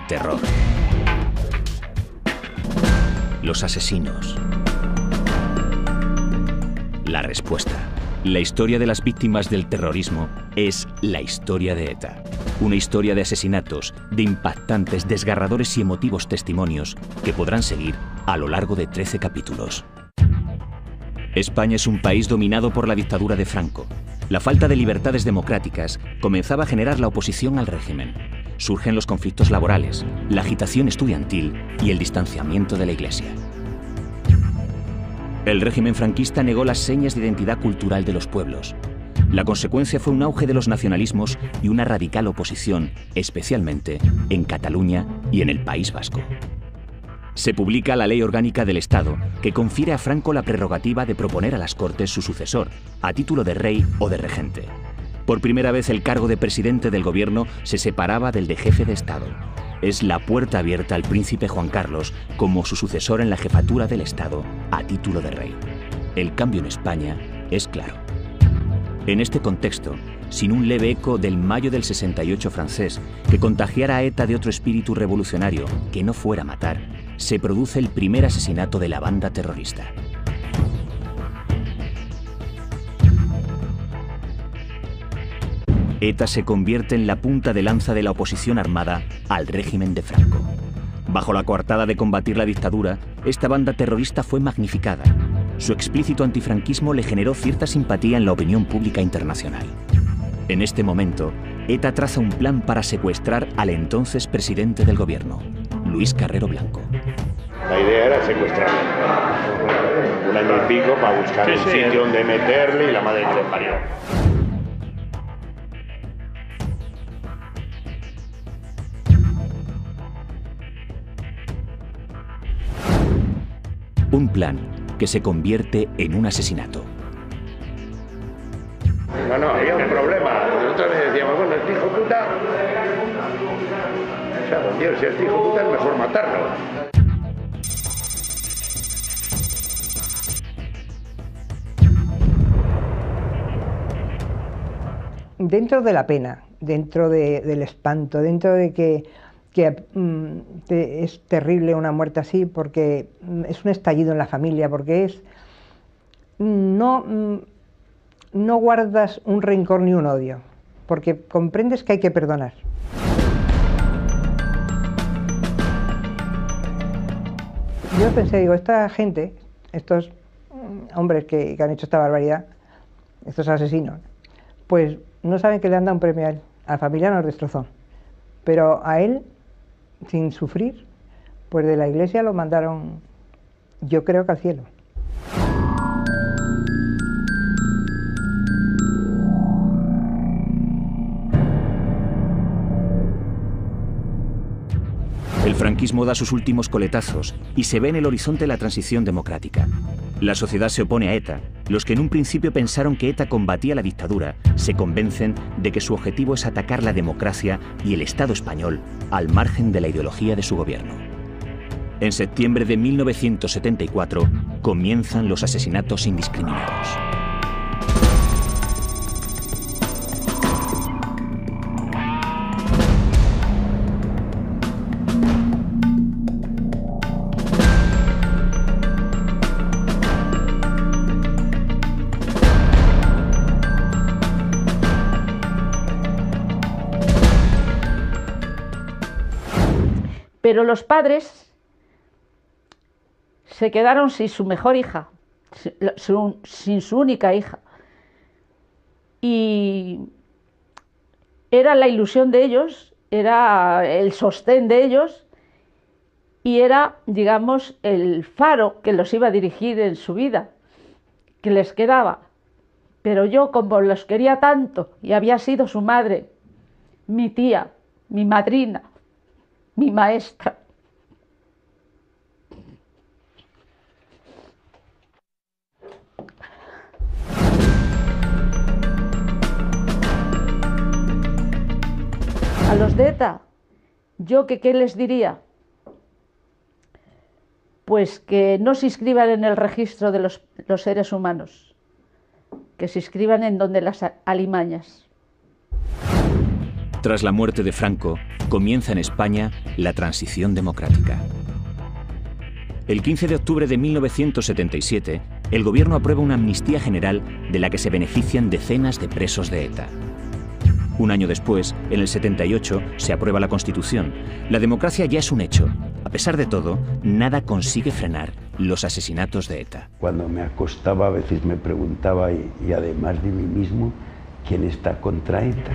terror. Los asesinos. La respuesta. La historia de las víctimas del terrorismo es la historia de ETA. Una historia de asesinatos, de impactantes, desgarradores y emotivos testimonios que podrán seguir a lo largo de 13 capítulos. España es un país dominado por la dictadura de Franco. La falta de libertades democráticas comenzaba a generar la oposición al régimen. Surgen los conflictos laborales, la agitación estudiantil y el distanciamiento de la Iglesia. El régimen franquista negó las señas de identidad cultural de los pueblos. La consecuencia fue un auge de los nacionalismos y una radical oposición, especialmente en Cataluña y en el País Vasco. Se publica la Ley Orgánica del Estado, que confiere a Franco la prerrogativa de proponer a las Cortes su sucesor, a título de rey o de regente. Por primera vez el cargo de presidente del gobierno se separaba del de jefe de Estado. Es la puerta abierta al príncipe Juan Carlos como su sucesor en la jefatura del Estado a título de rey. El cambio en España es claro. En este contexto, sin un leve eco del mayo del 68 francés que contagiara a ETA de otro espíritu revolucionario que no fuera matar, se produce el primer asesinato de la banda terrorista. ETA se convierte en la punta de lanza de la oposición armada al régimen de Franco. Bajo la coartada de combatir la dictadura, esta banda terrorista fue magnificada. Su explícito antifranquismo le generó cierta simpatía en la opinión pública internacional. En este momento, ETA traza un plan para secuestrar al entonces presidente del gobierno, Luis Carrero Blanco. La idea era secuestrarlo. Un año y pico para buscar un sitio donde meterle y la madre que le parió. Un plan que se convierte en un asesinato. No, había un problema. Nosotros le decíamos, bueno, este hijo puta... O sea, don Dios, si este hijo puta es mejor matarlo. Dentro de la pena, dentro del espanto, dentro de que es terrible una muerte así, porque es un estallido en la familia, porque no guardas un rencor ni un odio, porque comprendes que hay que perdonar. Yo pensé, digo, esta gente, estos hombres que han hecho esta barbaridad, estos asesinos, pues no saben que le han dado un premio a él. A la familia nos destrozó, pero a él, sin sufrir, pues de la iglesia lo mandaron, yo creo que al cielo. El franquismo da sus últimos coletazos y se ve en el horizonte la transición democrática. La sociedad se opone a ETA. Los que en un principio pensaron que ETA combatía la dictadura se convencen de que su objetivo es atacar la democracia y el Estado español al margen de la ideología de su gobierno. En septiembre de 1974 comienzan los asesinatos indiscriminados. Pero los padres se quedaron sin su mejor hija, sin su única hija. Y era la ilusión de ellos, era el sostén de ellos y era, digamos, el faro que los iba a dirigir en su vida, que les quedaba. Pero yo, como los quería tanto y había sido su madre, mi tía, mi madrina, mi maestra. A los de ETA, ¿yo qué les diría? Pues que no se inscriban en el registro de los seres humanos, que se inscriban en donde las alimañas. Tras la muerte de Franco, comienza en España la transición democrática. El 15 de octubre de 1977, el gobierno aprueba una amnistía general de la que se benefician decenas de presos de ETA. Un año después, en el 78, se aprueba la Constitución. La democracia ya es un hecho. A pesar de todo, nada consigue frenar los asesinatos de ETA. Cuando me acostaba a veces me preguntaba, y además de mí mismo, ¿quién está contra ETA?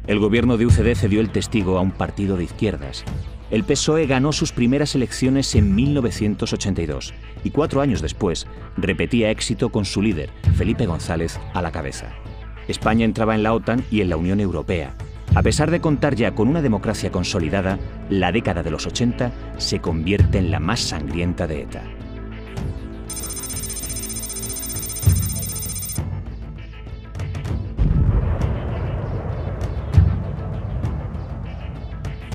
El gobierno de UCD cedió el testigo a un partido de izquierdas. El PSOE ganó sus primeras elecciones en 1982 y 4 años después repetía éxito con su líder, Felipe González, a la cabeza. España entraba en la OTAN y en la Unión Europea. A pesar de contar ya con una democracia consolidada, la década de los 80 se convierte en la más sangrienta de ETA.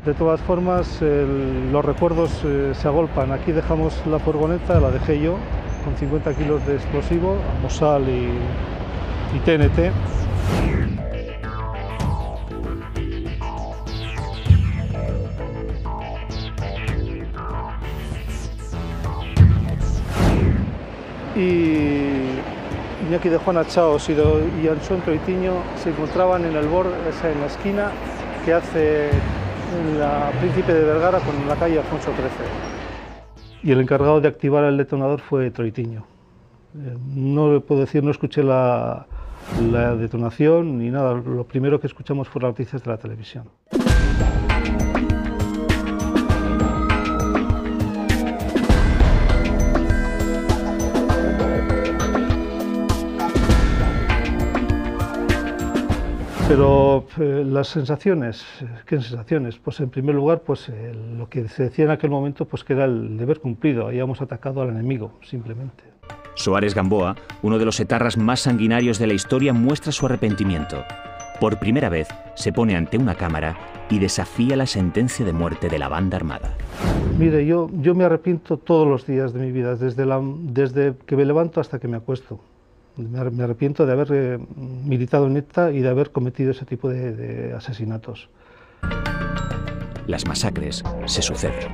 De todas formas, los recuerdos se agolpan. Aquí dejamos la furgoneta, la dejé yo, con 50 kilos de explosivo, Mosal y TNT. Y Iñaki de Juana Chaos y Anxón Troitiño se encontraban en el borde, en la esquina que hace la Príncipe de Vergara con la calle Alfonso XIII. Y el encargado de activar el detonador fue Troitiño. No le puedo decir, no escuché la detonación ni nada. Lo primero que escuchamos fue las noticias de la televisión. Pero las sensaciones, ¿qué sensaciones? Pues en primer lugar, pues lo que se decía en aquel momento, pues que era el deber cumplido, habíamos atacado al enemigo, simplemente. Soares Gamboa, uno de los etarras más sanguinarios de la historia, muestra su arrepentimiento. Por primera vez se pone ante una cámara y desafía la sentencia de muerte de la banda armada. Mire, yo me arrepiento todos los días de mi vida, desde que me levanto hasta que me acuesto. Me arrepiento de haber militado en ETA y de haber cometido ese tipo de asesinatos. Las masacres se suceden.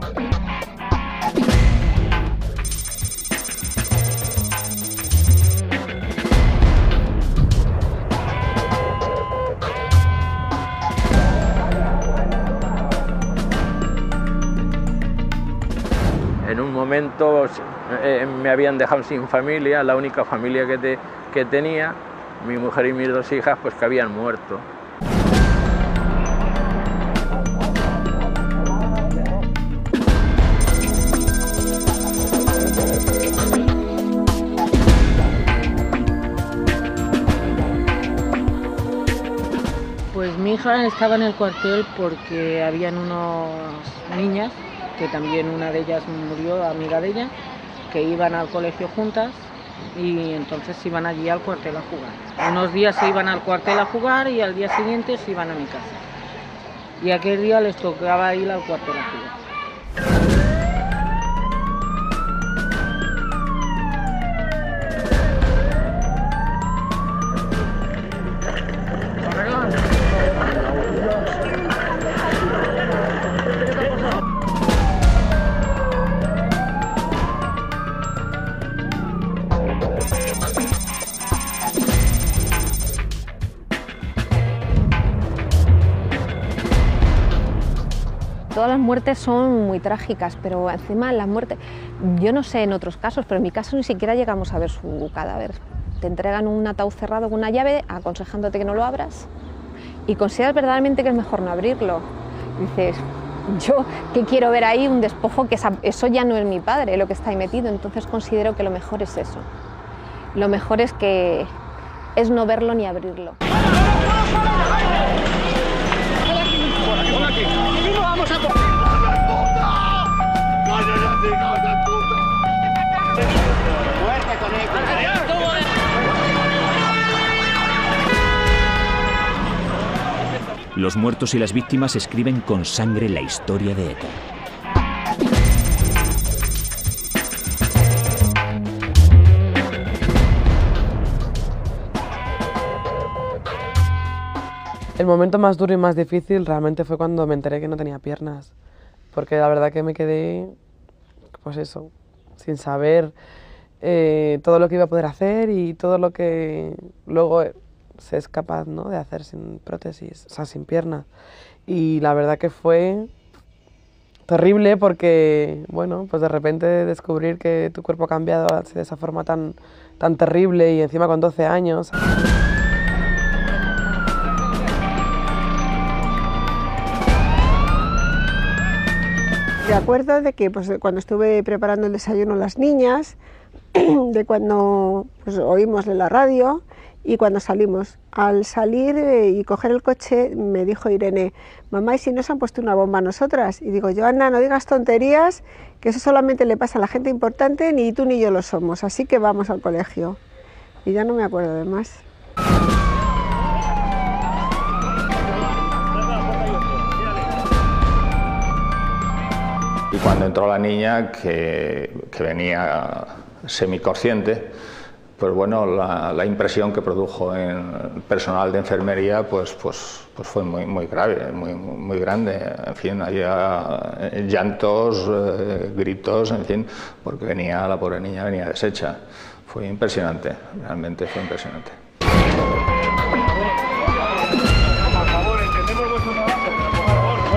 En un momento me habían dejado sin familia, la única familia que tenía, mi mujer y mis 2 hijas, pues que habían muerto. Pues mi hija estaba en el cuartel porque habían unas niñas, que también una de ellas murió, amiga de ella, que iban al colegio juntas y entonces iban allí al cuartel a jugar. Unos días se iban al cuartel a jugar y al día siguiente se iban a mi casa. Y aquel día les tocaba ir al cuartel a jugar. Todas las muertes son muy trágicas, pero encima las muertes, yo no sé en otros casos, pero en mi caso ni siquiera llegamos a ver su cadáver. Te entregan un ataúd cerrado con una llave, aconsejándote que no lo abras, y consideras verdaderamente que es mejor no abrirlo. Dices, yo que quiero ver ahí un despojo, que eso ya no es mi padre lo que está ahí metido, entonces considero que lo mejor es eso. Lo mejor es no verlo ni abrirlo. Los muertos y las víctimas escriben con sangre la historia de ETA. El momento más duro y más difícil realmente fue cuando me enteré que no tenía piernas, porque la verdad que me quedé, pues eso, sin saber todo lo que iba a poder hacer y todo lo que luego se es capaz, ¿no?, de hacer sin prótesis, o sea, sin piernas. Y la verdad que fue terrible porque, bueno, pues de repente descubrir que tu cuerpo ha cambiado así de esa forma tan terrible y encima con 12 años. Me acuerdo de que pues, cuando estuve preparando el desayuno a las niñas, de cuando pues, oímos de la radio y cuando salimos. Al salir y coger el coche me dijo Irene, mamá, ¿y si nos han puesto una bomba a nosotras? Y digo, Joana, no digas tonterías, que eso solamente le pasa a la gente importante, ni tú ni yo lo somos, así que vamos al colegio. Y ya no me acuerdo de más. Y cuando entró la niña, que venía semiconsciente, pues bueno, la impresión que produjo en el personal de enfermería pues fue muy grave, muy grande. En fin, había llantos, gritos, en fin, porque la pobre niña venía deshecha. Fue impresionante, realmente fue impresionante.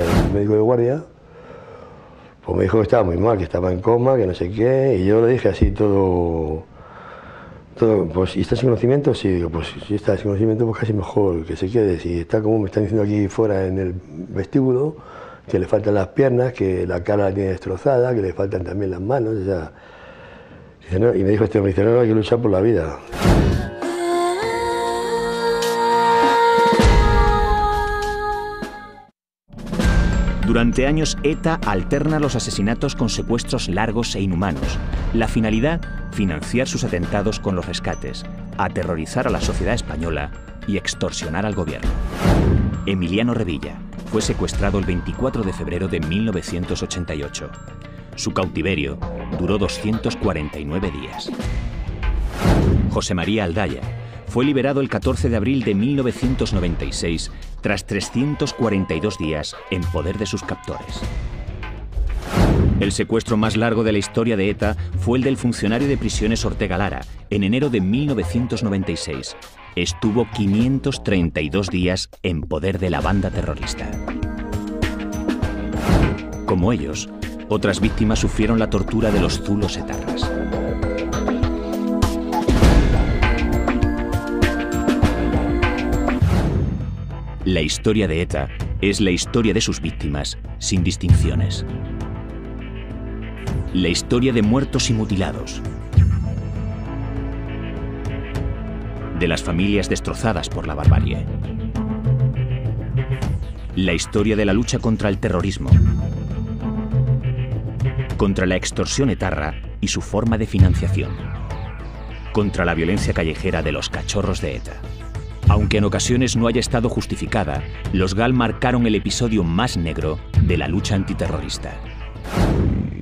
El médico de guardia pues me dijo que estaba muy mal, que estaba en coma, que no sé qué, y yo le dije así todo, pues, ¿y está sin conocimiento? Sí, digo, pues si está sin conocimiento, pues casi mejor que se quede. Si está como me están diciendo aquí fuera en el vestíbulo, que le faltan las piernas, que la cara la tiene destrozada, que le faltan también las manos, o sea, dice, no, y me dijo me dice, no, hay que luchar por la vida. Durante años, ETA alterna los asesinatos con secuestros largos e inhumanos. La finalidad, financiar sus atentados con los rescates, aterrorizar a la sociedad española y extorsionar al gobierno. Emiliano Revilla fue secuestrado el 24 de febrero de 1988. Su cautiverio duró 249 días. José María Aldaya fue liberado el 14 de abril de 1996 tras 342 días en poder de sus captores. El secuestro más largo de la historia de ETA fue el del funcionario de prisiones Ortega Lara, en enero de 1996. Estuvo 532 días en poder de la banda terrorista. Como ellos, otras víctimas sufrieron la tortura de los zulos etarras. La historia de ETA es la historia de sus víctimas, sin distinciones. La historia de muertos y mutilados. De las familias destrozadas por la barbarie. La historia de la lucha contra el terrorismo. Contra la extorsión etarra y su forma de financiación. Contra la violencia callejera de los cachorros de ETA. Aunque en ocasiones no haya estado justificada, los GAL marcaron el episodio más negro de la lucha antiterrorista.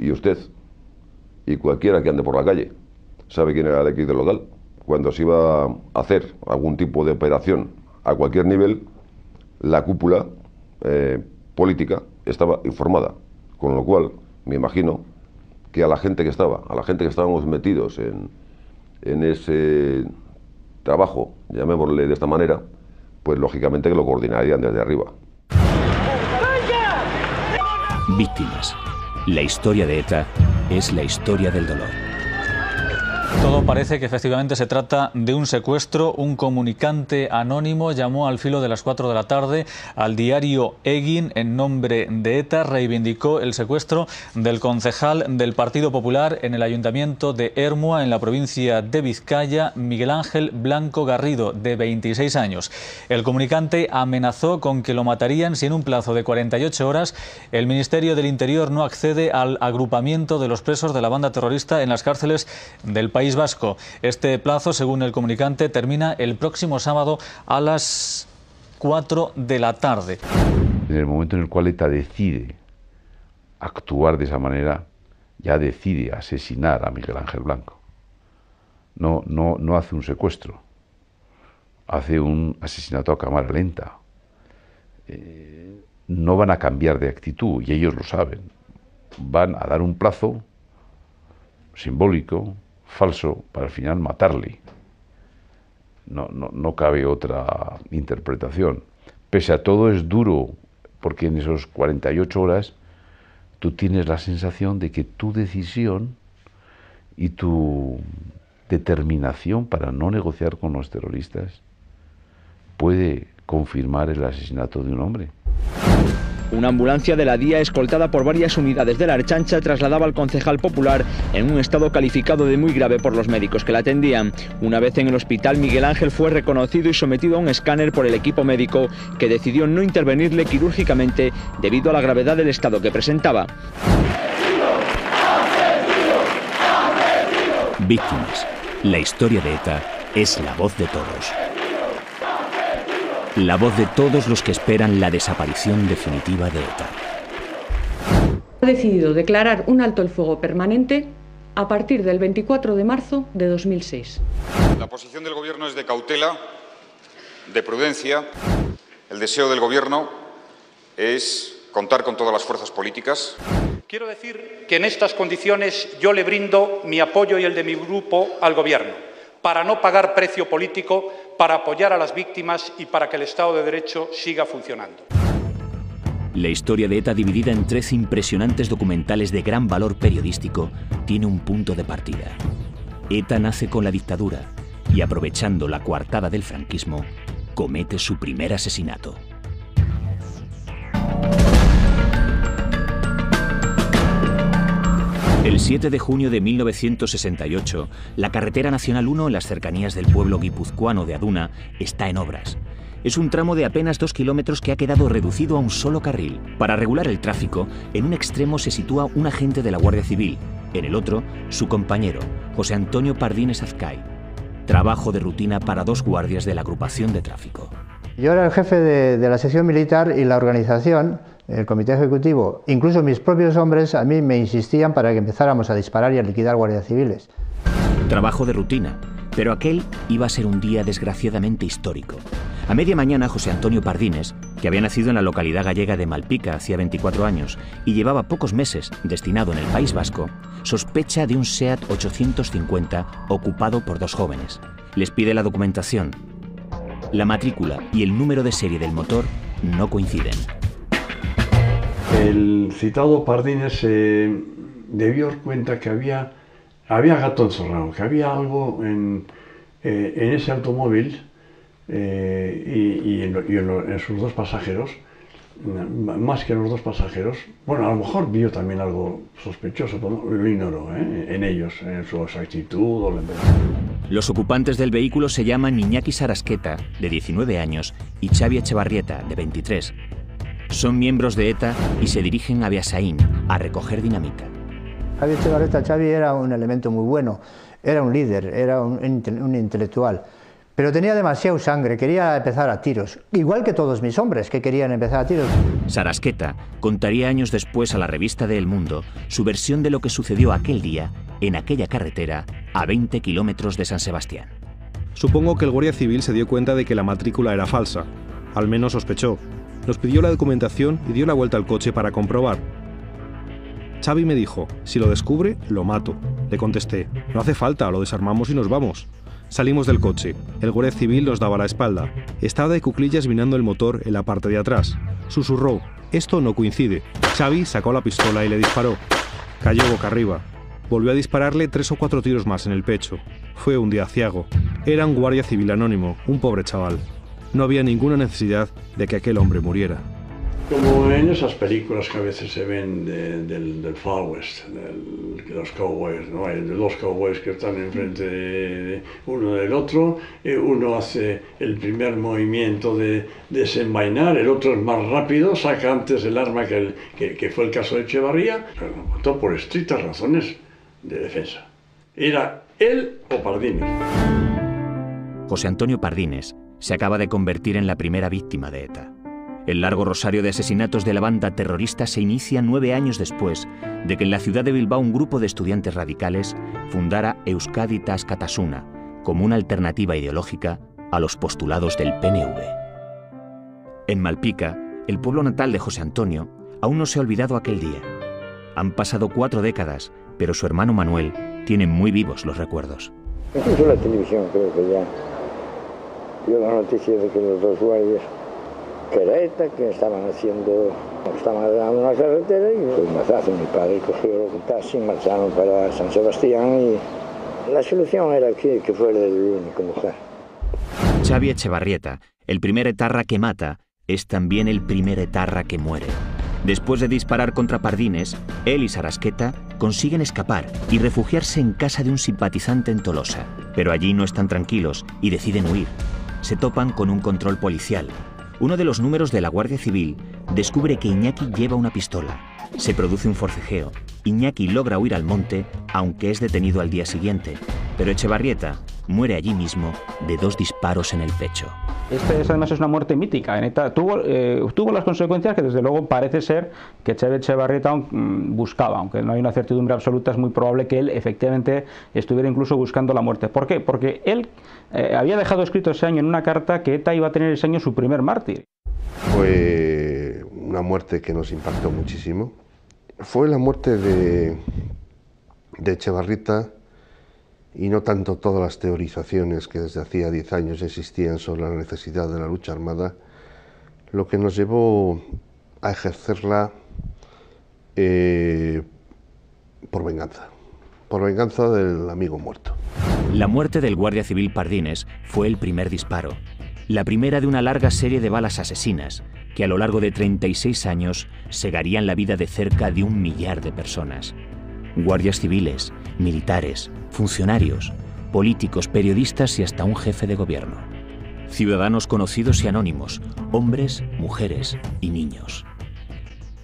Y usted, y cualquiera que ande por la calle, sabe quién era el X del local. Cuando se iba a hacer algún tipo de operación a cualquier nivel, la cúpula política estaba informada. Con lo cual, me imagino que a la gente que estábamos metidos en ese trabajo, llamémosle de esta manera, pues lógicamente que lo coordinarían desde arriba. Víctimas. La historia de ETA es la historia del dolor. Todo parece que efectivamente se trata de un secuestro. Un comunicante anónimo llamó al filo de las 4 de la tarde al diario Egin en nombre de ETA. Reivindicó el secuestro del concejal del Partido Popular en el Ayuntamiento de Ermua, en la provincia de Vizcaya, Miguel Ángel Blanco Garrido, de 26 años. El comunicante amenazó con que lo matarían si en un plazo de 48 horas el Ministerio del Interior no accede al agrupamiento de los presos de la banda terrorista en las cárceles del País Vasco. Este plazo, según el comunicante, termina el próximo sábado a las 4 de la tarde. En el momento en el cual ETA decide actuar de esa manera, ya decide asesinar a Miguel Ángel Blanco. No hace un secuestro, hace un asesinato a cámara lenta. no van a cambiar de actitud, y ellos lo saben. Van a dar un plazo simbólico, falso, para al final matarle. No cabe otra interpretación. Pese a todo es duro, porque en esos 48 horas tú tienes la sensación de que tu decisión y tu determinación para no negociar con los terroristas puede confirmar el asesinato de un hombre. Una ambulancia de la DIA escoltada por varias unidades de la Ertzaintza trasladaba al concejal popular en un estado calificado de muy grave por los médicos que la atendían. Una vez en el hospital, Miguel Ángel fue reconocido y sometido a un escáner por el equipo médico, que decidió no intervenirle quirúrgicamente debido a la gravedad del estado que presentaba. Víctimas. La historia de ETA es la voz de todos. La voz de todos los que esperan la desaparición definitiva de ETA. Ha decidido declarar un alto el fuego permanente a partir del 24 de marzo de 2006. La posición del Gobierno es de cautela, de prudencia. El deseo del Gobierno es contar con todas las fuerzas políticas. Quiero decir que en estas condiciones yo le brindo mi apoyo y el de mi grupo al Gobierno, para no pagar precio político, para apoyar a las víctimas y para que el Estado de Derecho siga funcionando. La historia de ETA, dividida en 13 impresionantes documentales de gran valor periodístico, tiene un punto de partida. ETA nace con la dictadura y, aprovechando la coartada del franquismo, comete su primer asesinato. El 7 de junio de 1968, la carretera Nacional 1 en las cercanías del pueblo guipuzcoano de Aduna está en obras. Es un tramo de apenas 2 kilómetros que ha quedado reducido a un solo carril. Para regular el tráfico, en un extremo se sitúa un agente de la Guardia Civil, en el otro, su compañero, José Antonio Pardines Azcay. Trabajo de rutina para 2 guardias de la agrupación de tráfico. Yo era el jefe de la sección militar y la organización, el comité ejecutivo, incluso mis propios hombres a mí me insistían para que empezáramos a disparar y a liquidar guardias civiles. Trabajo de rutina, pero aquel iba a ser un día desgraciadamente histórico. A media mañana, José Antonio Pardines, que había nacido en la localidad gallega de Malpica hacía 24 años y llevaba pocos meses destinado en el País Vasco, sospecha de un SEAT 850 ocupado por 2 jóvenes. Les pide la documentación. La matrícula y el número de serie del motor no coinciden. El citado Pardines se dio cuenta que había gato encerrado, que había algo en ese automóvil y en sus 2 pasajeros, más que en los 2 pasajeros. Bueno, a lo mejor vio también algo sospechoso, pero lo ignoró, en ellos, en su actitud o la envergadura. Los ocupantes del vehículo se llaman Iñaki Sarasqueta, de 19 años, y Xavi Echevarrieta, de 23. Son miembros de ETA y se dirigen a Beasaín a recoger dinamita. Xavi Echevarrieta, era un elemento muy bueno, era un líder, era un intelectual, pero tenía demasiada sangre, quería empezar a tiros, igual que todos mis hombres que querían empezar a tiros. Sarasqueta contaría años después a la revista de El Mundo su versión de lo que sucedió aquel día en aquella carretera a 20 kilómetros de San Sebastián. Supongo que el guardia civil se dio cuenta de que la matrícula era falsa, al menos sospechó. Nos pidió la documentación y dio la vuelta al coche para comprobar. Xavi me dijo, si lo descubre, lo mato. Le contesté, no hace falta, lo desarmamos y nos vamos. Salimos del coche. El guardia civil nos daba la espalda. Estaba de cuclillas mirando el motor en la parte de atrás. Susurró, esto no coincide. Xavi sacó la pistola y le disparó. Cayó boca arriba. Volvió a dispararle 3 o 4 tiros más en el pecho. Fue un día aciago. Era un guardia civil anónimo, un pobre chaval. No había ninguna necesidad de que aquel hombre muriera. Como en esas películas que a veces se ven del Far West, de los cowboys, ¿no? Hay 2 cowboys que están enfrente de uno del otro, uno hace el primer movimiento de desenvainar, el otro es más rápido, saca antes el arma que fue el caso de Echevarría, pero lo mató por estrictas razones de defensa. Era él o Pardines. José Antonio Pardines se acaba de convertir en la primera víctima de ETA. El largo rosario de asesinatos de la banda terrorista se inicia 9 años después de que en la ciudad de Bilbao un grupo de estudiantes radicales fundara Euskadi Askatasuna como una alternativa ideológica a los postulados del PNV. En Malpica, el pueblo natal de José Antonio aún no se ha olvidado aquel día. Han pasado 4 décadas, pero su hermano Manuel tiene muy vivos los recuerdos. Incluso la televisión creo que ya dio la noticia de que los 2 guardias, que era ETA, que estaban dando una carretera, y fue un mazazo. Mi padre cogió el taxi, marcharon para San Sebastián, y la solución era que fuera el único mujer. Xavi Echevarrieta, el primer etarra que mata, es también el primer etarra que muere. Después de disparar contra Pardines, él y Sarasqueta consiguen escapar y refugiarse en casa de un simpatizante en Tolosa. Pero allí no están tranquilos y deciden huir. Se topan con un control policial. Uno de los números de la Guardia Civil descubre que Iñaki lleva una pistola. Se produce un forcejeo. Iñaki logra huir al monte, aunque es detenido al día siguiente. Pero Echevarrieta muere allí mismo de 2 disparos en el pecho. Esta además es una muerte mítica. En ETA tuvo las consecuencias que desde luego parece ser que Xavi Echevarrieta buscaba, aunque no hay una certidumbre absoluta. Es muy probable que él efectivamente estuviera incluso buscando la muerte. ¿Por qué? Porque él había dejado escrito ese año en una carta que ETA iba a tener ese año su primer mártir. Fue una muerte que nos impactó muchísimo. Fue la muerte de Echevarrieta, y no tanto todas las teorizaciones que desde hacía 10 años existían sobre la necesidad de la lucha armada, lo que nos llevó a ejercerla por venganza del amigo muerto. La muerte del guardia civil Pardines fue el primer disparo, la primera de una larga serie de balas asesinas que a lo largo de 36 años segarían la vida de cerca de 1 millar de personas. Guardias civiles, militares, funcionarios, políticos, periodistas y hasta un jefe de gobierno. Ciudadanos conocidos y anónimos, hombres, mujeres y niños.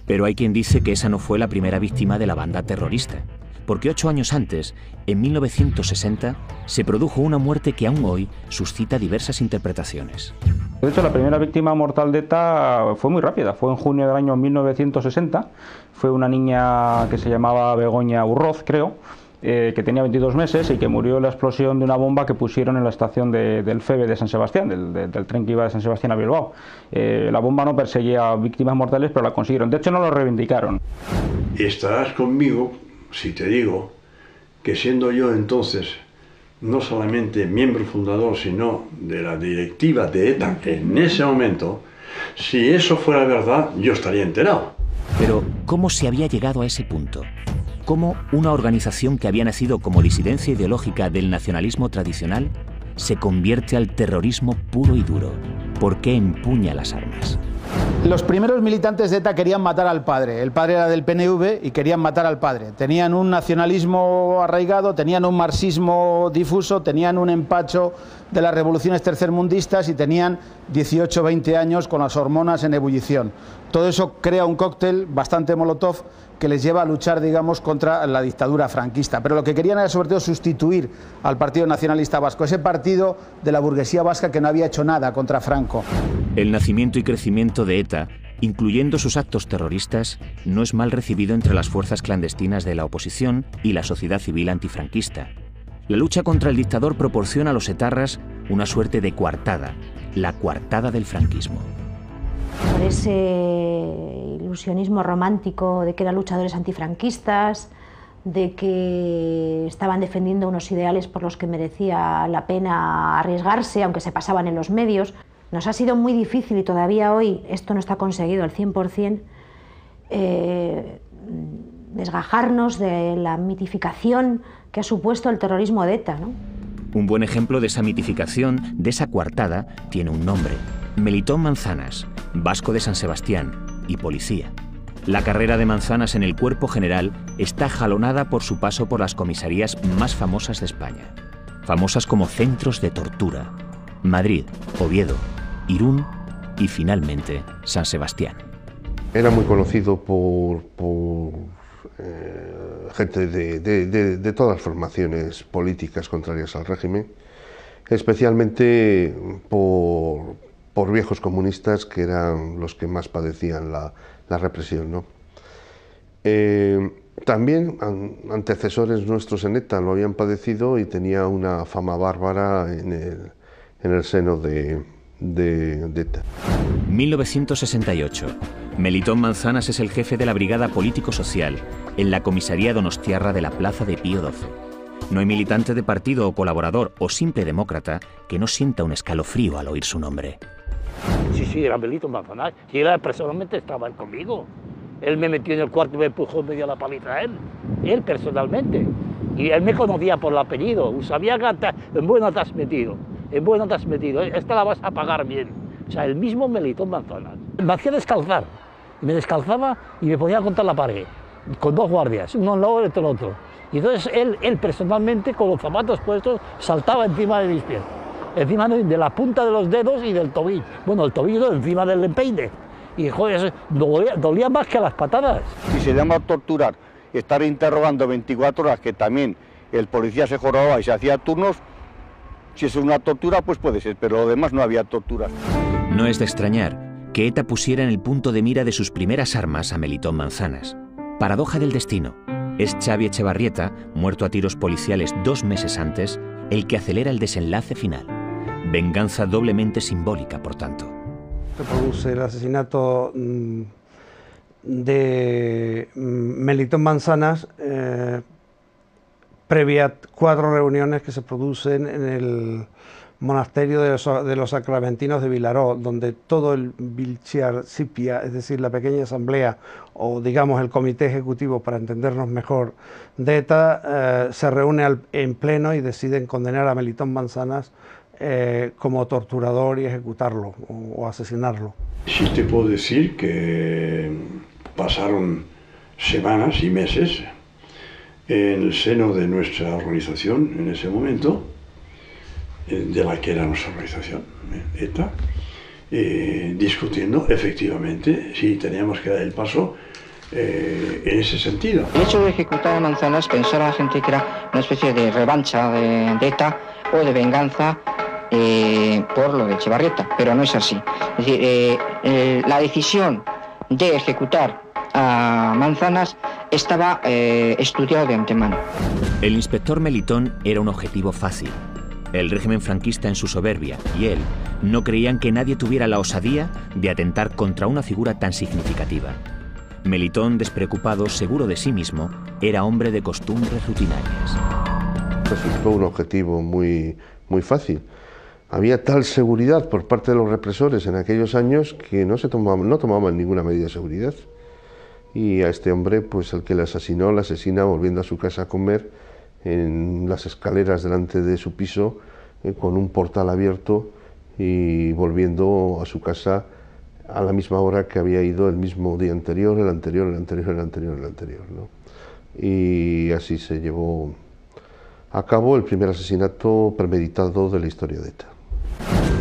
Pero hay quien dice que esa no fue la primera víctima de la banda terrorista, porque 8 años antes, en 1960, se produjo una muerte que aún hoy suscita diversas interpretaciones. De hecho, la primera víctima mortal de ETA fue muy rápida, fue en junio del año 1960, fue una niña que se llamaba Begoña Urroz, creo, que tenía 22 meses y que murió en la explosión de una bomba que pusieron en la estación del FEBE de San Sebastián, del tren que iba de San Sebastián a Bilbao. La bomba no perseguía víctimas mortales, pero la consiguieron. De hecho, no lo reivindicaron. Estarás conmigo si te digo que siendo yo entonces no solamente miembro fundador, sino de la directiva de ETA en ese momento, si eso fuera verdad, yo estaría enterado. Pero, ¿cómo se había llegado a ese punto? ¿Cómo una organización que había nacido como disidencia ideológica del nacionalismo tradicional se convierte al terrorismo puro y duro? ¿Por qué empuña las armas? Los primeros militantes de ETA querían matar al padre. El padre era del PNV y querían matar al padre. Tenían un nacionalismo arraigado, tenían un marxismo difuso, tenían un empacho de las revoluciones tercermundistas y tenían 18 o 20 años con las hormonas en ebullición. Todo eso crea un cóctel bastante molotov que les lleva a luchar, digamos, contra la dictadura franquista. Pero lo que querían era sobre todo sustituir al Partido Nacionalista Vasco, ese partido de la burguesía vasca que no había hecho nada contra Franco. El nacimiento y crecimiento de ETA, incluyendo sus actos terroristas, no es mal recibido entre las fuerzas clandestinas de la oposición y la sociedad civil antifranquista. La lucha contra el dictador proporciona a los etarras una suerte de coartada, la coartada del franquismo. Por ese ilusionismo romántico de que eran luchadores antifranquistas, de que estaban defendiendo unos ideales por los que merecía la pena arriesgarse, aunque se pasaban en los medios. Nos ha sido muy difícil y todavía hoy esto no está conseguido al 100%, desgajarnos de la mitificación que ha supuesto el terrorismo de ETA, ¿no? Un buen ejemplo de esa mitificación, de esa coartada, tiene un nombre: Melitón Manzanas, vasco de San Sebastián y policía. La carrera de Manzanas en el Cuerpo General está jalonada por su paso por las comisarías más famosas de España, famosas como centros de tortura: Madrid, Oviedo, Irún y finalmente San Sebastián. Era muy conocido por gente de todas las formaciones políticas contrarias al régimen, especialmente por viejos comunistas que eran los que más padecían la represión, ¿no? También antecesores nuestros en ETA lo habían padecido y tenía una fama bárbara en el seno de de ETA. 1968. Melitón Manzanas es el jefe de la Brigada Político-Social en la comisaría donostiarra de la Plaza de Pío XII. No hay militante de partido o colaborador o simple demócrata que no sienta un escalofrío al oír su nombre. Sí, era Melitón Manzanas. Sí, personalmente estaba él conmigo. Él me metió en el cuarto y me empujó y me dio la paliza a él personalmente. Y él me conocía por el apellido, sabía que en bueno te has metido, esta la vas a pagar bien. O sea, el mismo Melitón Manzanas. Me hacía descalzar, me descalzaba y me ponía a contar la pared, con dos guardias, uno al lado y otro al otro. Y entonces él personalmente, con los zapatos puestos, saltaba encima de mis pies, encima de la punta de los dedos y del tobillo. Bueno, el tobillo encima del empeine. Y joder, dolía más que las patadas. Si se llama torturar, estar interrogando 24 horas, que también el policía se jorobaba y se hacía turnos, si es una tortura, pues puede ser, pero lo demás no había torturas. No es de extrañar que ETA pusiera en el punto de mira de sus primeras armas a Melitón Manzanas. Paradoja del destino. Es Xavi Echevarrieta, muerto a tiros policiales 2 meses antes, el que acelera el desenlace final. Venganza doblemente simbólica, por tanto. Se produce el asesinato de Melitón Manzanas previa 4 reuniones que se producen en el monasterio de los sacramentinos de Vilaró, donde todo el Vilchiar Cipia, es decir, la pequeña asamblea o digamos el comité ejecutivo, para entendernos mejor, de ETA, se reúne en pleno y deciden condenar a Melitón Manzanas como torturador y ejecutarlo o asesinarlo. Sí te puedo decir que pasaron semanas y meses en el seno de nuestra organización en ese momento, de la que era nuestra organización, ETA, discutiendo efectivamente si teníamos que dar el paso en ese sentido. El hecho de ejecutar a Manzanas, pensó la gente que era una especie de revancha de ETA o de venganza por lo de Echevarrieta, pero no es así. Es decir, la decisión de ejecutar a Manzanas estaba estudiado de antemano. El inspector Melitón era un objetivo fácil. El régimen franquista en su soberbia y él no creían que nadie tuviera la osadía de atentar contra una figura tan significativa. Melitón, despreocupado, seguro de sí mismo, era hombre de costumbres rutinarias. Resultó un objetivo muy fácil. Había tal seguridad por parte de los represores en aquellos años que no tomaban ninguna medida de seguridad. Y a este hombre, pues el que le asesina volviendo a su casa a comer en las escaleras delante de su piso, con un portal abierto, y volviendo a su casa a la misma hora que había ido el mismo día anterior, el anterior, ¿no? Y así se llevó a cabo el primer asesinato premeditado de la historia de ETA.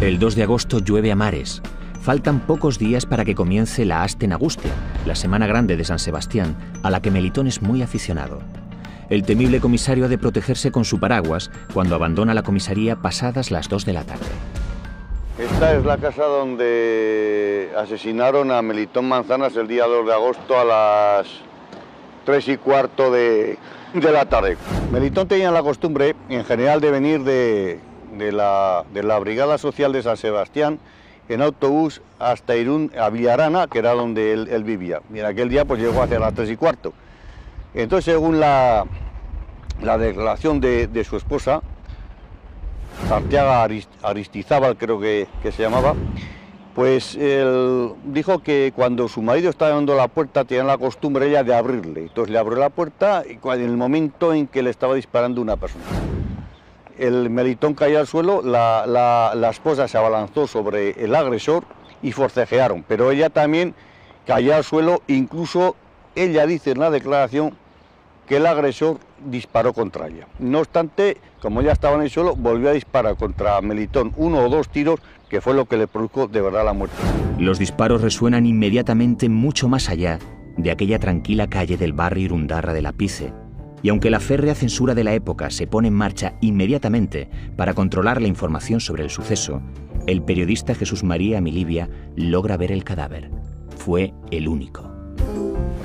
El 2 de agosto llueve a mares. Faltan pocos días para que comience la Asten Agustia, la Semana Grande de San Sebastián, a la que Melitón es muy aficionado. El temible comisario ha de protegerse con su paraguas cuando abandona la comisaría pasadas las 2 de la tarde. Esta es la casa donde asesinaron a Melitón Manzanas el día 2 de agosto a las 3:15 de la tarde. Melitón tenía la costumbre, en general, de venir de la Brigada Social de San Sebastián en autobús hasta Irún, a Villarana, que era donde él vivía. Y en aquel día pues llegó hacia las 3:15. Entonces, según la declaración de su esposa, Arteaga Aristizábal, creo que se llamaba, pues él dijo que cuando su marido estaba dando la puerta tenía la costumbre ella de abrirle. Entonces le abrió la puerta y en el momento en que le estaba disparando una persona. El Melitón cayó al suelo, la esposa se abalanzó sobre el agresor y forcejearon, pero ella también cayó al suelo. Incluso ella dice en la declaración que el agresor disparó contra ella. No obstante, como ya estaba en el suelo, volvió a disparar contra Melitón 1 o 2 tiros, que fue lo que le produjo de verdad la muerte. Los disparos resuenan inmediatamente mucho más allá de aquella tranquila calle del barrio Irundarra de la Pice. Y aunque la férrea censura de la época se pone en marcha inmediatamente para controlar la información sobre el suceso, el periodista Jesús María Milibia logra ver el cadáver. Fue el único.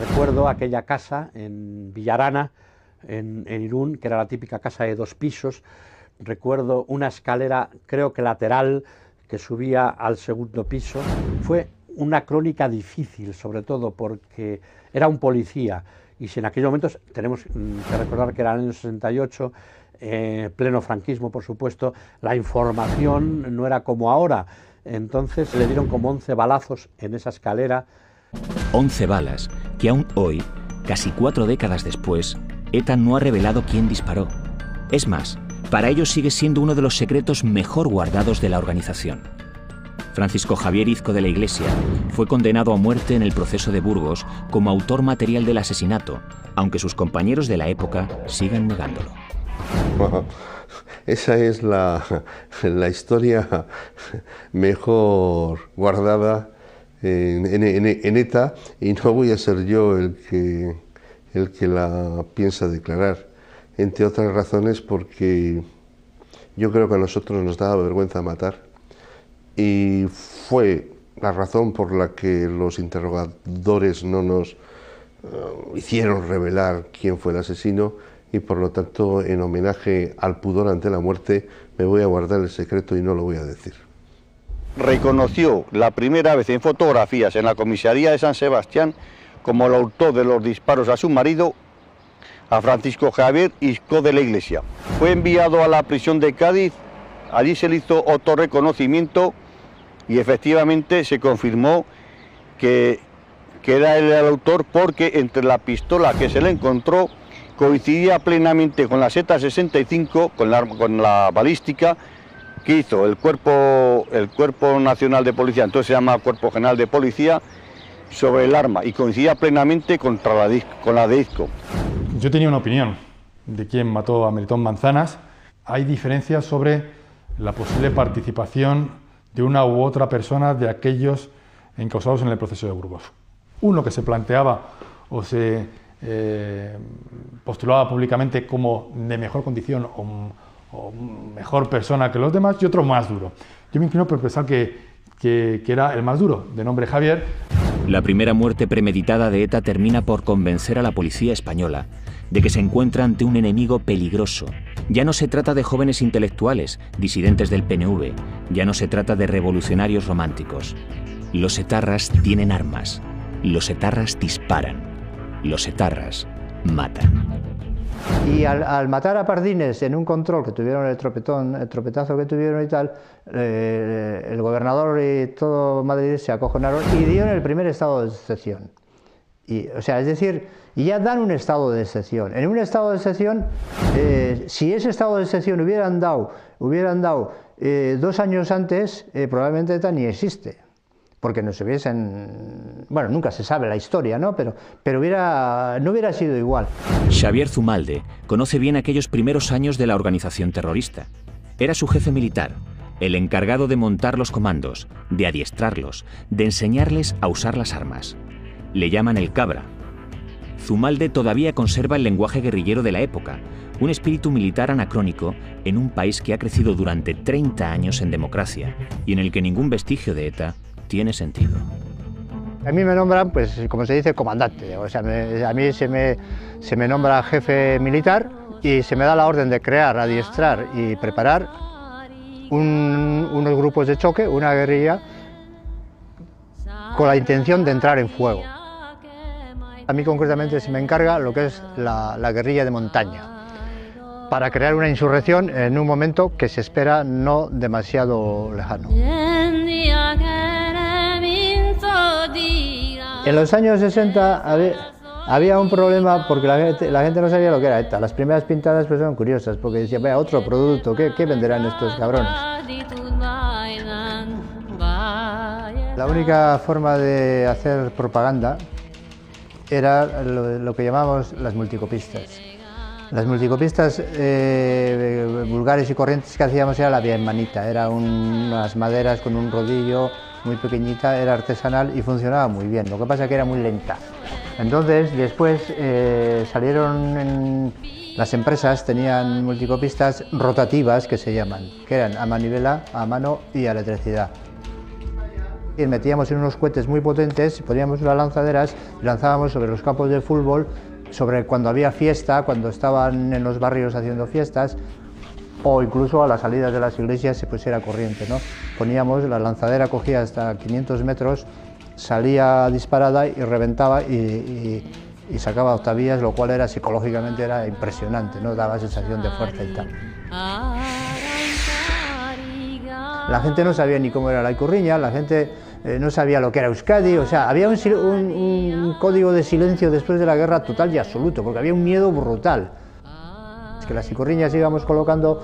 Recuerdo aquella casa en Villarana, en Irún, que era la típica casa de 2 pisos. Recuerdo una escalera, creo que lateral, que subía al segundo piso. Fue una crónica difícil, sobre todo porque era un policía, y si en aquellos momentos, tenemos que recordar que era el año 68, pleno franquismo, por supuesto, la información no era como ahora. Entonces le dieron como 11 balazos en esa escalera. 11 balas que aún hoy, casi 4 décadas después, ETA no ha revelado quién disparó. Es más, para ellos sigue siendo uno de los secretos mejor guardados de la organización. Francisco Javier Izco de la Iglesia fue condenado a muerte en el proceso de Burgos como autor material del asesinato, aunque sus compañeros de la época sigan negándolo. Esa es la historia mejor guardada en ETA, y no voy a ser yo el que la piensa declarar, entre otras razones porque yo creo que a nosotros nos daba vergüenza matar, y fue la razón por la que los interrogadores no nos hicieron revelar quién fue el asesino, y por lo tanto, en homenaje al pudor ante la muerte, me voy a guardar el secreto y no lo voy a decir. Reconoció la primera vez en fotografías en la comisaría de San Sebastián como el autor de los disparos a su marido, a Francisco Javier Izco de la Iglesia. Fue enviado a la prisión de Cádiz, allí se le hizo otro reconocimiento y efectivamente se confirmó que era él el autor, porque entre la pistola que se le encontró coincidía plenamente con la Seta 65, con la balística que hizo el Cuerpo Nacional de Policía, entonces se llama Cuerpo General de Policía, sobre el arma, y coincidía plenamente con la de Izco. Yo tenía una opinión de quién mató a Melitón Manzanas. Hay diferencias sobre la posible participación de una u otra persona de aquellos encausados en el proceso de Burgos. Uno que se planteaba o se postulaba públicamente como de mejor condición o mejor persona que los demás, y otro más duro. Yo me inclino por pensar que era el más duro, de nombre Javier. La primera muerte premeditada de ETA termina por convencer a la policía española de que se encuentra ante un enemigo peligroso. Ya no se trata de jóvenes intelectuales, disidentes del PNV, ya no se trata de revolucionarios románticos. Los etarras tienen armas, los etarras disparan, los etarras matan. Y al matar a Pardines en un control que tuvieron el tropetazo que tuvieron y tal, el gobernador y todo Madrid se acojonaron y dieron el primer estado de excepción. O sea, es decir, ya dan un estado de excepción. En un estado de excepción, si ese estado de excepción hubieran dado 2 años antes, probablemente ETA ni existe. Porque nos hubiesen... Bueno, nunca se sabe la historia, ¿no? Pero no hubiera sido igual. Xavier Zumalde conoce bien aquellos primeros años de la organización terrorista. Era su jefe militar, el encargado de montar los comandos, de adiestrarlos, de enseñarles a usar las armas. Le llaman el cabra. Zumalde todavía conserva el lenguaje guerrillero de la época, un espíritu militar anacrónico en un país que ha crecido durante 30 años en democracia y en el que ningún vestigio de ETA tiene sentido. A mí me nombran, pues como se dice, comandante. O sea, a mí se me nombra jefe militar y se me da la orden de crear, adiestrar y preparar unos grupos de choque, una guerrilla, con la intención de entrar en fuego. A mí concretamente se me encarga lo que es la guerrilla de montaña, para crear una insurrección en un momento que se espera no demasiado lejano. En los años 60 había un problema porque la gente no sabía lo que era ETA. Las primeras pintadas pues eran curiosas porque decían, vaya, otro producto, ¿qué venderán estos cabrones? La única forma de hacer propaganda era lo que llamamos las multicopistas. Las multicopistas vulgares y corrientes que hacíamos era la bienmanita, era unas maderas con un rodillo muy pequeñita, era artesanal y funcionaba muy bien, lo que pasa es que era muy lenta. Entonces después salieron las empresas, tenían multicopistas rotativas que se llaman, que eran a manivela, a mano y a electricidad. Y metíamos en unos cohetes muy potentes, poníamos unas lanzaderas y lanzábamos sobre los campos de fútbol, sobre cuando había fiesta, cuando estaban en los barrios haciendo fiestas, o incluso a las salidas de las iglesias se pusiera corriente, ¿no? Poníamos, la lanzadera cogía hasta 500 metros, salía disparada y reventaba y sacaba octavillas, lo cual era psicológicamente era impresionante, ¿no? Daba sensación de fuerza y tal. La gente no sabía ni cómo era la Ikurriña, la gente no sabía lo que era Euskadi, o sea, había un código de silencio después de la guerra total y absoluto, porque había un miedo brutal. Es que las Ikurriñas íbamos colocando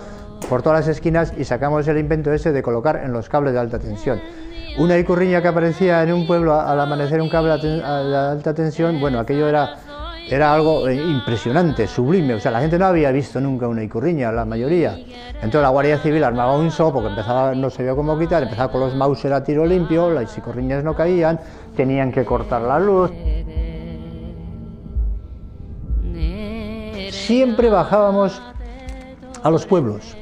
por todas las esquinas y sacamos el invento ese de colocar en los cables de alta tensión. Una Ikurriña que aparecía en un pueblo al amanecer, un cable de alta tensión, bueno, aquello era algo impresionante, sublime, o sea, la gente no había visto nunca una Ikurriña, la mayoría. Entonces la Guardia Civil armaba un show porque no sabía cómo quitar, empezaba con los Mauser a tiro limpio, las Ikurriñas no caían, tenían que cortar la luz. Siempre bajábamos a los pueblos.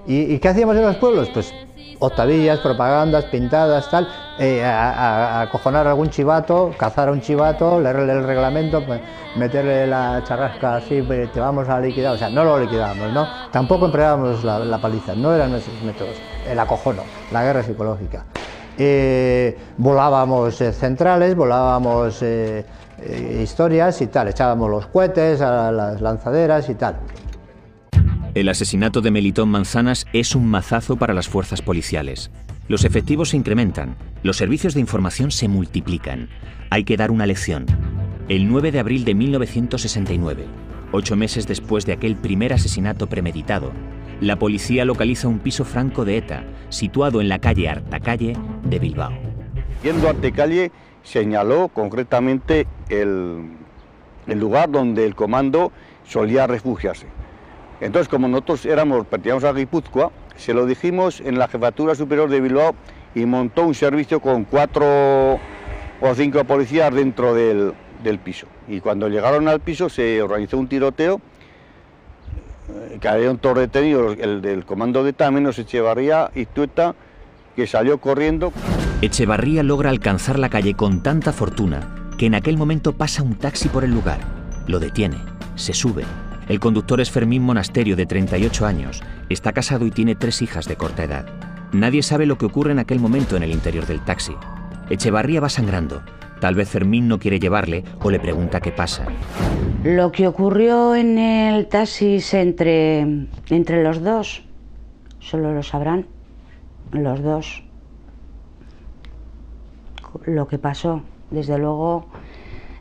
¿Y qué hacíamos en los pueblos? Pues octavillas, propagandas, pintadas, tal, acojonar a algún chivato, cazar a un chivato, leerle el reglamento, pues, meterle la charrasca así, te vamos a liquidar, o sea, no lo liquidábamos, ¿no? Tampoco empleábamos la paliza, no eran nuestros métodos, el acojono, la guerra psicológica. Volábamos centrales, volábamos historias y tal, echábamos los cohetes a las lanzaderas y tal. El asesinato de Melitón Manzanas es un mazazo para las fuerzas policiales. Los efectivos se incrementan, los servicios de información se multiplican. Hay que dar una lección. El 9 de abril de 1969, 8 meses después de aquel primer asesinato premeditado, la policía localiza un piso franco de ETA, situado en la calle Artacalle de Bilbao. Yendo a Artacalle, señaló concretamente el lugar donde el comando solía refugiarse. Entonces, como nosotros pertenecíamos a Guipúzcoa, se lo dijimos en la Jefatura Superior de Bilbao y montó un servicio con 4 o 5 policías dentro del piso. Y cuando llegaron al piso se organizó un tiroteo, que había un todos detenidos, el del comando de ETA, menos Echevarría y Tueta, que salió corriendo. Echevarría logra alcanzar la calle con tanta fortuna que en aquel momento pasa un taxi por el lugar. Lo detiene, se sube. El conductor es Fermín Monasterio, de 38 años. Está casado y tiene 3 hijas de corta edad. Nadie sabe lo que ocurre en aquel momento en el interior del taxi. Echevarría va sangrando. Tal vez Fermín no quiere llevarle o le pregunta qué pasa. Lo que ocurrió en el taxi entre los dos, solo lo sabrán los dos. Lo que pasó, desde luego,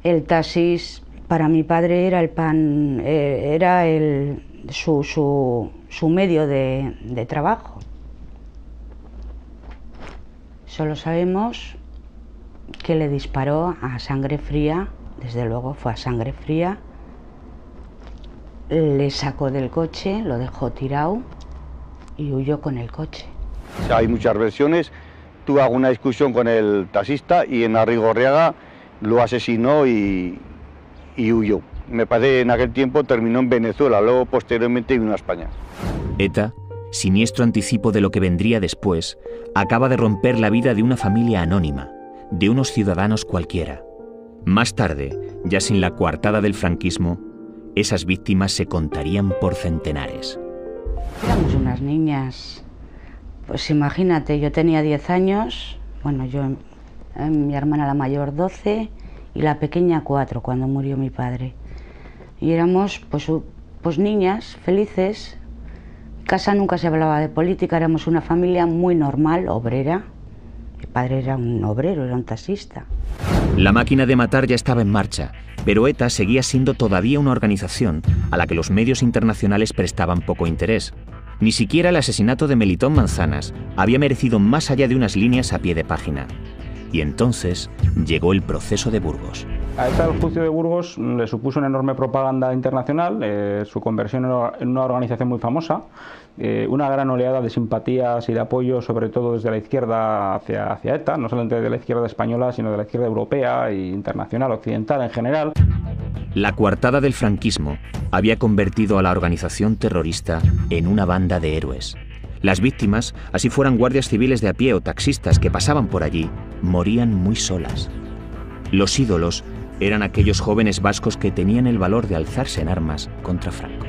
el taxis para mi padre era el pan, era su medio de trabajo. Solo sabemos que le disparó a sangre fría, desde luego fue a sangre fría, le sacó del coche, lo dejó tirado y huyó con el coche. Hay muchas versiones. Tuvo alguna discusión con el taxista y en Arrigorriaga lo asesinó y huyó. Me parece en aquel tiempo terminó en Venezuela, luego posteriormente vino a España. ETA, siniestro anticipo de lo que vendría después, acaba de romper la vida de una familia anónima, de unos ciudadanos cualquiera. Más tarde, ya sin la coartada del franquismo, esas víctimas se contarían por centenares. Éramos unas niñas, pues imagínate, yo tenía 10 años, bueno, mi hermana la mayor 12 y la pequeña 4 cuando murió mi padre. Y éramos pues niñas felices. En casa nunca se hablaba de política, éramos una familia muy normal, obrera. Mi padre era un obrero, era un taxista. La máquina de matar ya estaba en marcha, pero ETA seguía siendo todavía una organización a la que los medios internacionales prestaban poco interés. Ni siquiera el asesinato de Melitón Manzanas había merecido más allá de unas líneas a pie de página. Y entonces llegó el proceso de Burgos. A ETA el juicio de Burgos le supuso una enorme propaganda internacional, su conversión en una organización muy famosa, una gran oleada de simpatías y de apoyo, sobre todo desde la izquierda hacia ETA, no solamente de la izquierda española, sino de la izquierda europea e internacional, occidental en general. La coartada del franquismo había convertido a la organización terrorista en una banda de héroes. Las víctimas, así fueran guardias civiles de a pie o taxistas que pasaban por allí, morían muy solas. Los ídolos eran aquellos jóvenes vascos que tenían el valor de alzarse en armas contra Franco.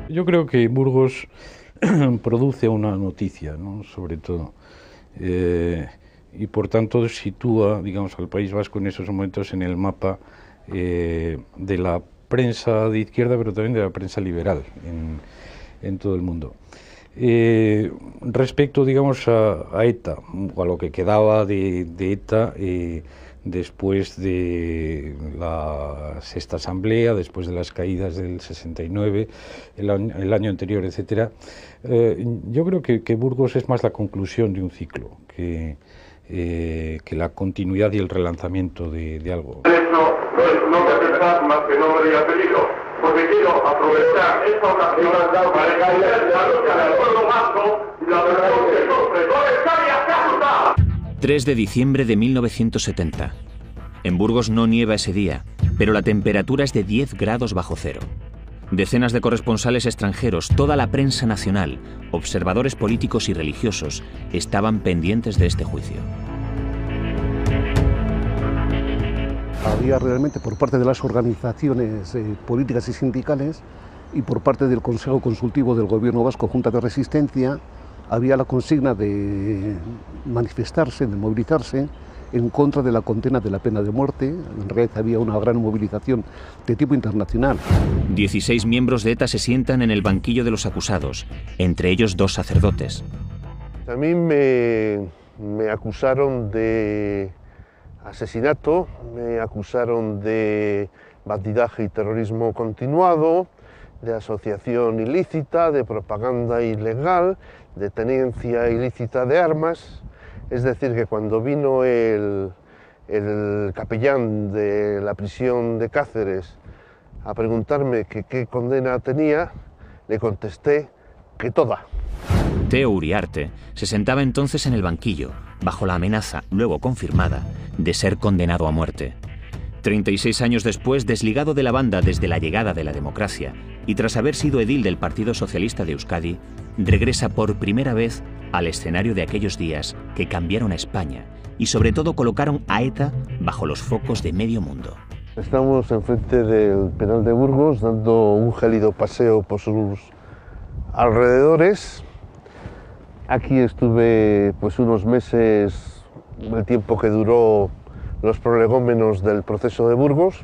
Yo creo que Burgos produce una noticia, ¿no? Sobre todo. Y por tanto sitúa, digamos, al País Vasco en esos momentos en el mapa de la prensa de izquierda, pero también de la prensa liberal en todo el mundo. Respecto, digamos, a ETA, o a lo que quedaba de ETA después de la Sexta Asamblea, después de las caídas del 69, el año anterior, etcétera, yo creo que Burgos es más la conclusión de un ciclo que la continuidad y el relanzamiento de algo. No te aceptas más que nombre y apellido, porque quiero aprovechar esta ocasión para encauzar la lucha del pueblo vasco y la rebelión que sufre con España caduca. 3 de diciembre de 1970. En Burgos no nieva ese día, pero la temperatura es de 10 grados bajo cero. Decenas de corresponsales extranjeros, toda la prensa nacional, observadores políticos y religiosos estaban pendientes de este juicio. Había realmente por parte de las organizaciones políticas y sindicales y por parte del Consejo Consultivo del Gobierno Vasco, Junta de Resistencia, había la consigna de manifestarse, de movilizarse en contra de la condena de la pena de muerte. En realidad había una gran movilización de tipo internacional. 16 miembros de ETA se sientan en el banquillo de los acusados, entre ellos 2 sacerdotes. A mí me acusaron de asesinato, me acusaron de bandidaje y terrorismo continuado, de asociación ilícita, de propaganda ilegal, de tenencia ilícita de armas. Es decir, que cuando vino el capellán de la prisión de Cáceres a preguntarme qué condena tenía, le contesté que toda. Teo Uriarte se sentaba entonces en el banquillo, bajo la amenaza, luego confirmada, de ser condenado a muerte. 36 años después, desligado de la banda desde la llegada de la democracia y tras haber sido edil del Partido Socialista de Euskadi, regresa por primera vez al escenario de aquellos días que cambiaron a España y sobre todo colocaron a ETA bajo los focos de medio mundo. Estamos enfrente del penal de Burgos dando un gélido paseo por sus alrededores. Aquí estuve pues unos meses, el tiempo que duró los prolegómenos del proceso de Burgos.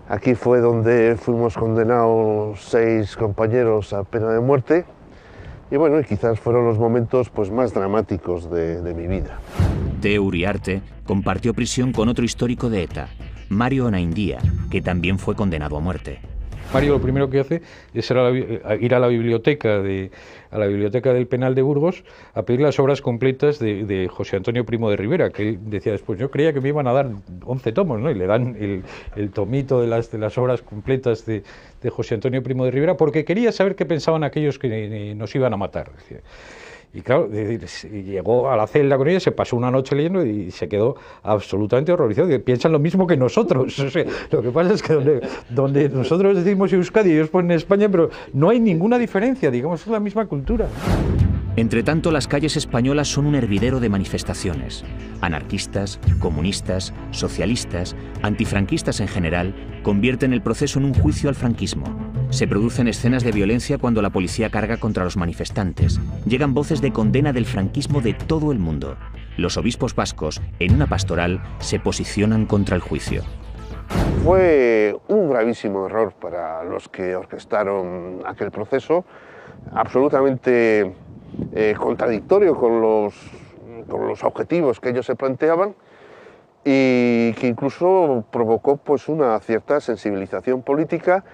Aquí fue donde fuimos condenados 6 compañeros a pena de muerte. Y bueno, quizás fueron los momentos pues, más dramáticos de mi vida. Teo Uriarte compartió prisión con otro histórico de ETA, Mario Onaindia, que también fue condenado a muerte. Mario lo primero que hace es ir a la biblioteca del penal de Burgos a pedir las obras completas de José Antonio Primo de Rivera, que él decía después, yo creía que me iban a dar 11 tomos, ¿no? Y le dan el tomito de las obras completas de José Antonio Primo de Rivera, porque quería saber qué pensaban aquellos que nos iban a matar. Y claro, llegó a la celda con ella, se pasó una noche leyendo y se quedó absolutamente horrorizado. Que piensan lo mismo que nosotros. O sea, lo que pasa es que donde nosotros decimos Euskadi y ellos ponen España, pero no hay ninguna diferencia, digamos, es la misma cultura. Entre tanto, las calles españolas son un hervidero de manifestaciones. Anarquistas, comunistas, socialistas, antifranquistas en general, convierten el proceso en un juicio al franquismo. Se producen escenas de violencia cuando la policía carga contra los manifestantes. Llegan voces de condena del franquismo de todo el mundo. Los obispos vascos, en una pastoral, se posicionan contra el juicio. Fue un gravísimo error para los que orquestaron aquel proceso, absolutamente contradictorio con los objetivos que ellos se planteaban y que incluso provocó pues, una cierta sensibilización política,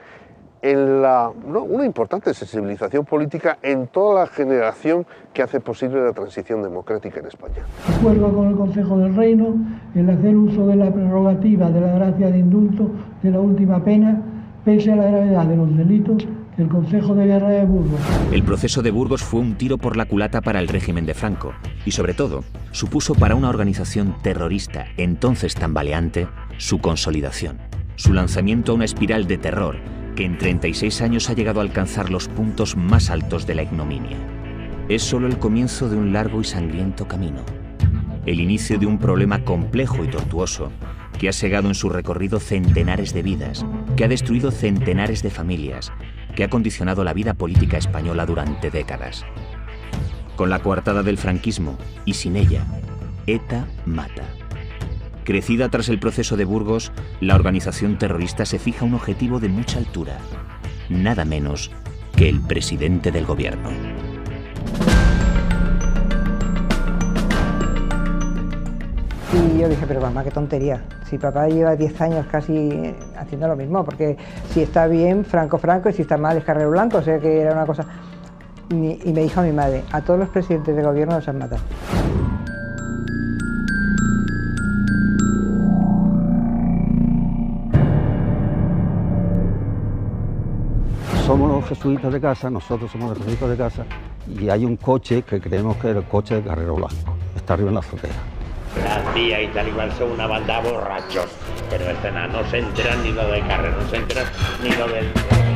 una importante sensibilización política en toda la generación que hace posible la transición democrática en España. Acuerdo con el Consejo del Reino el hacer uso de la prerrogativa de la gracia de indulto de la última pena, pese a la gravedad de los delitos del Consejo de Guerra de Burgos. El proceso de Burgos fue un tiro por la culata para el régimen de Franco y, sobre todo, supuso para una organización terrorista entonces tambaleante su consolidación, su lanzamiento a una espiral de terror que en 36 años ha llegado a alcanzar los puntos más altos de la ignominia. Es solo el comienzo de un largo y sangriento camino, el inicio de un problema complejo y tortuoso que ha segado en su recorrido centenares de vidas, que ha destruido centenares de familias, que ha condicionado la vida política española durante décadas. Con la coartada del franquismo y sin ella, ETA mata. Crecida tras el proceso de Burgos, la organización terrorista se fija un objetivo de mucha altura, nada menos que el presidente del gobierno. Y yo dije, pero mamá, qué tontería. Si papá lleva 10 años casi haciendo lo mismo, porque si está bien, Franco, y si está mal, es Carrero Blanco, o sea que era una cosa... Y me dijo mi madre, a todos los presidentes de gobierno los han matado. Somos los jesuitas de casa, nosotros somos los jesuitas de casa, y hay un coche que creemos que es el coche de Carrero Blanco, está arriba en la azotea. La CIA y tal igual son una banda borrachos, pero no se enteran ni lo de Carrero, no se enteran ni lo del...